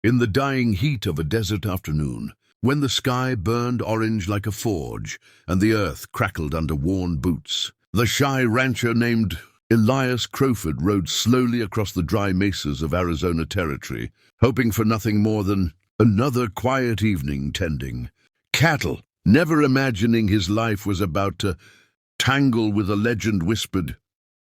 In the dying heat of a desert afternoon, when the sky burned orange like a forge and the earth crackled under worn boots, the shy rancher named Elias Crowford rode slowly across the dry mesas of Arizona Territory, hoping for nothing more than another quiet evening tending cattle, never imagining his life was about to tangle with a legend whispered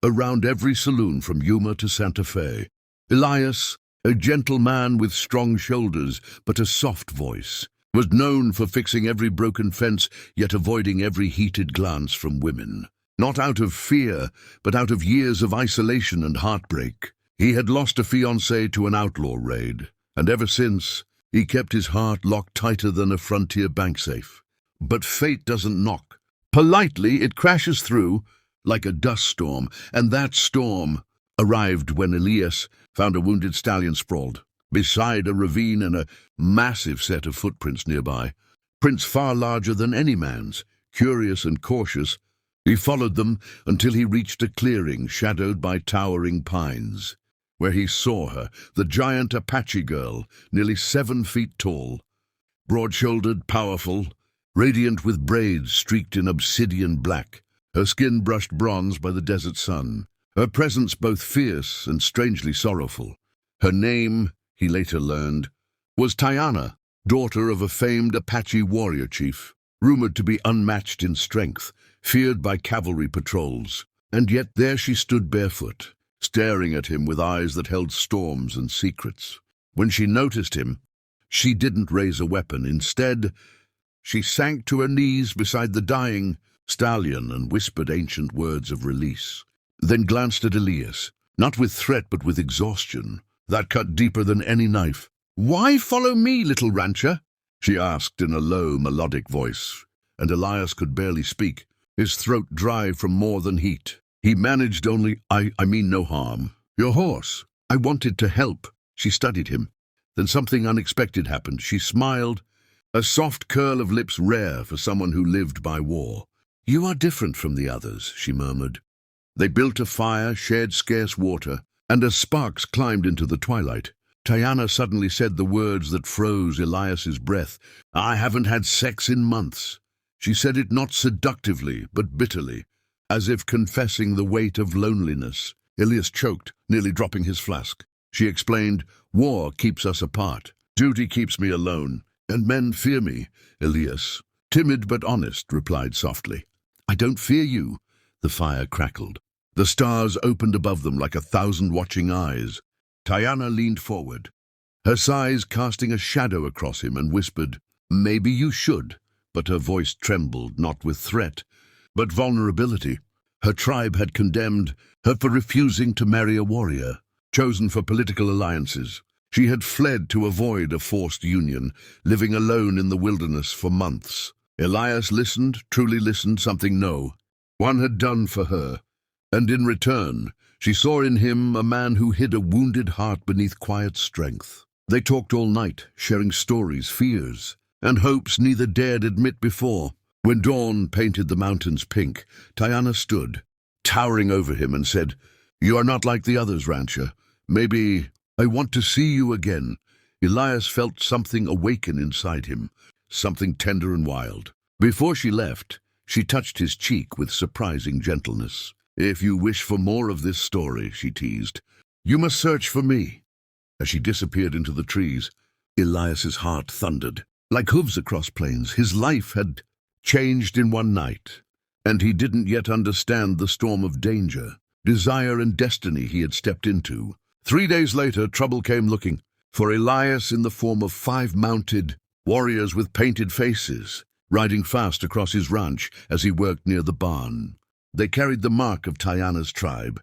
around every saloon from Yuma to Santa Fe. Elias, a gentle man with strong shoulders but a soft voice, was known for fixing every broken fence, yet avoiding every heated glance from women. Not out of fear, but out of years of isolation and heartbreak. He had lost a fiancée to an outlaw raid, and ever since, he kept his heart locked tighter than a frontier bank safe. But fate doesn't knock. Politely, it crashes through like a dust storm, and that storm arrived when Elias found a wounded stallion sprawled beside a ravine and a massive set of footprints nearby, prints far larger than any man's. Curious and cautious, he followed them until he reached a clearing shadowed by towering pines, where he saw her, the giant Apache girl, nearly 7 feet tall, broad-shouldered, powerful, radiant with braids streaked in obsidian black, her skin brushed bronze by the desert sun, her presence both fierce and strangely sorrowful. Her name, he later learned, was Tiana, daughter of a famed Apache warrior chief, rumored to be unmatched in strength, feared by cavalry patrols. And yet there she stood barefoot, staring at him with eyes that held storms and secrets. When she noticed him, she didn't raise a weapon. Instead, she sank to her knees beside the dying stallion and whispered ancient words of release, then glanced at Elias, not with threat but with exhaustion that cut deeper than any knife. "Why follow me, little rancher?" she asked in a low, melodic voice, and Elias could barely speak, his throat dry from more than heat. He managed only, I mean no harm. Your horse. I wanted to help." She studied him. Then something unexpected happened. She smiled, a soft curl of lips rare for someone who lived by war. "You are different from the others," she murmured. They built a fire, shared scarce water, and as sparks climbed into the twilight, Tiana suddenly said the words that froze Elias's breath. "I haven't had sex in months." She said it not seductively, but bitterly, as if confessing the weight of loneliness. Elias choked, nearly dropping his flask. She explained, "War keeps us apart. Duty keeps me alone, and men fear me." Elias, timid but honest, replied softly, "I don't fear you." The fire crackled. The stars opened above them like 1,000 watching eyes. Tiana leaned forward, her sighs casting a shadow across him, and whispered, "Maybe you should." But her voice trembled, not with threat, but vulnerability. Her tribe had condemned her for refusing to marry a warrior, chosen for political alliances. She had fled to avoid a forced union, living alone in the wilderness for months. Elias listened, truly listened, something one had done for her, and in return, she saw in him a man who hid a wounded heart beneath quiet strength. They talked all night, sharing stories, fears, and hopes neither dared admit before. When dawn painted the mountains pink, Tiana stood, towering over him, and said, "You are not like the others, rancher. Maybe I want to see you again." Elias felt something awaken inside him, something tender and wild. Before she left, she touched his cheek with surprising gentleness. "If you wish for more of this story," she teased, "you must search for me." As she disappeared into the trees, Elias's heart thundered. Like hooves across plains, his life had changed in one night, and he didn't yet understand the storm of danger, desire, and destiny he had stepped into. 3 days later, trouble came looking for Elias in the form of 5 mounted warriors with painted faces, riding fast across his ranch as he worked near the barn. They carried the mark of Tiana's tribe,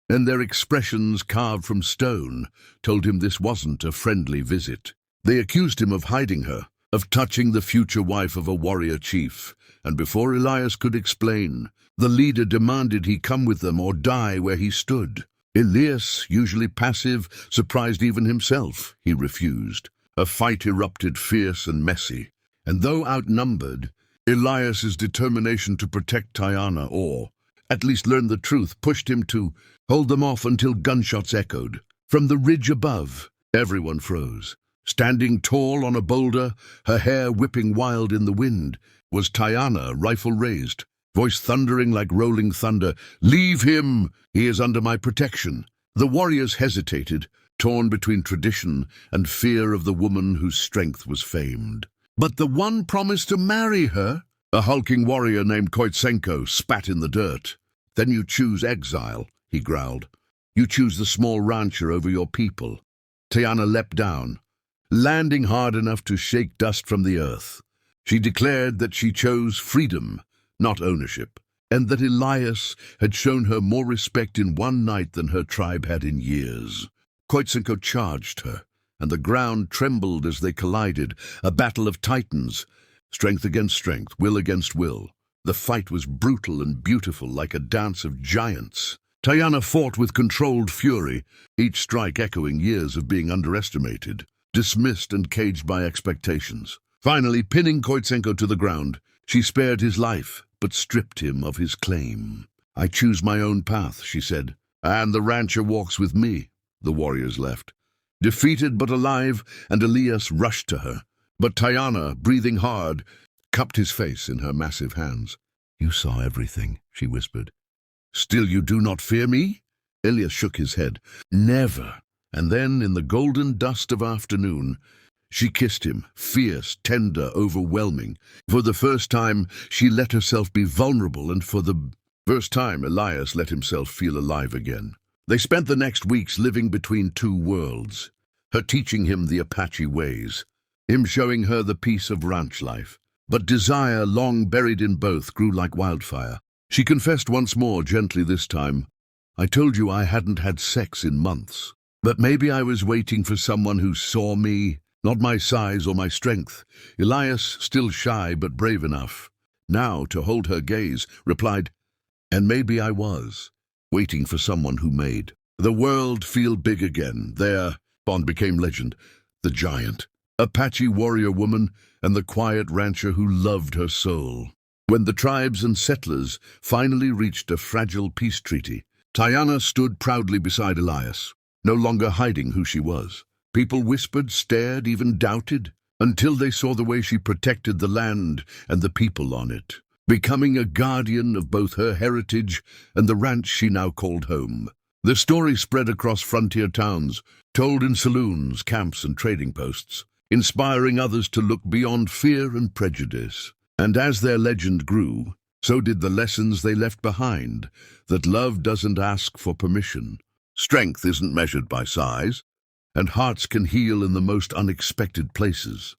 and their expressions carved from stone told him this wasn't a friendly visit. They accused him of hiding her, of touching the future wife of a warrior chief, and before Elias could explain, the leader demanded he come with them or die where he stood. Elias, usually passive, surprised even himself. He refused. A fight erupted, fierce and messy, and though outnumbered, Elias's determination to protect Tiana, or at least learn the truth, pushed him to hold them off until gunshots echoed. From the ridge above, everyone froze. Standing tall on a boulder, her hair whipping wild in the wind, was Tiana, rifle raised, voice thundering like rolling thunder. "Leave him! He is under my protection." The warriors hesitated, torn between tradition and fear of the woman whose strength was famed. "But the one promised to marry her." A hulking warrior named Koitsenko spat in the dirt. "Then you choose exile," he growled. "You choose the small rancher over your people." Tiana leapt down, landing hard enough to shake dust from the earth. She declared that she chose freedom, not ownership, and that Elias had shown her more respect in one night than her tribe had in years. Koitsenko charged her, and the ground trembled as they collided, a battle of titans, strength against strength, will against will. The fight was brutal and beautiful, like a dance of giants. Tiana fought with controlled fury, each strike echoing years of being underestimated, dismissed and caged by expectations. Finally, pinning Koitsenko to the ground, she spared his life, but stripped him of his claim. "I choose my own path," she said, "and the rancher walks with me." The warriors left, defeated but alive, and Elias rushed to her. But Tiana, breathing hard, cupped his face in her massive hands. "You saw everything," she whispered. "Still you do not fear me?" Elias shook his head. "Never." And then, in the golden dust of afternoon, she kissed him, fierce, tender, overwhelming. For the first time, she let herself be vulnerable, and for the first time, Elias let himself feel alive again. They spent the next weeks living between two worlds, her teaching him the Apache ways, him showing her the peace of ranch life. But desire, long buried in both, grew like wildfire. She confessed once more, gently this time, "I told you I hadn't had sex in months. But maybe I was waiting for someone who saw me, not my size or my strength." Elias, still shy but brave enough now to hold her gaze, replied, "And maybe I was waiting for someone who made the world feel big again." Their bond became legend. The giant, Apache warrior woman, and the quiet rancher who loved her soul. When the tribes and settlers finally reached a fragile peace treaty, Tiana stood proudly beside Elias, no longer hiding who she was. People whispered, stared, even doubted, until they saw the way she protected the land and the people on it, becoming a guardian of both her heritage and the ranch she now called home. The story spread across frontier towns, told in saloons, camps, and trading posts, inspiring others to look beyond fear and prejudice. And as their legend grew, so did the lessons they left behind, that love doesn't ask for permission. Strength isn't measured by size, and hearts can heal in the most unexpected places.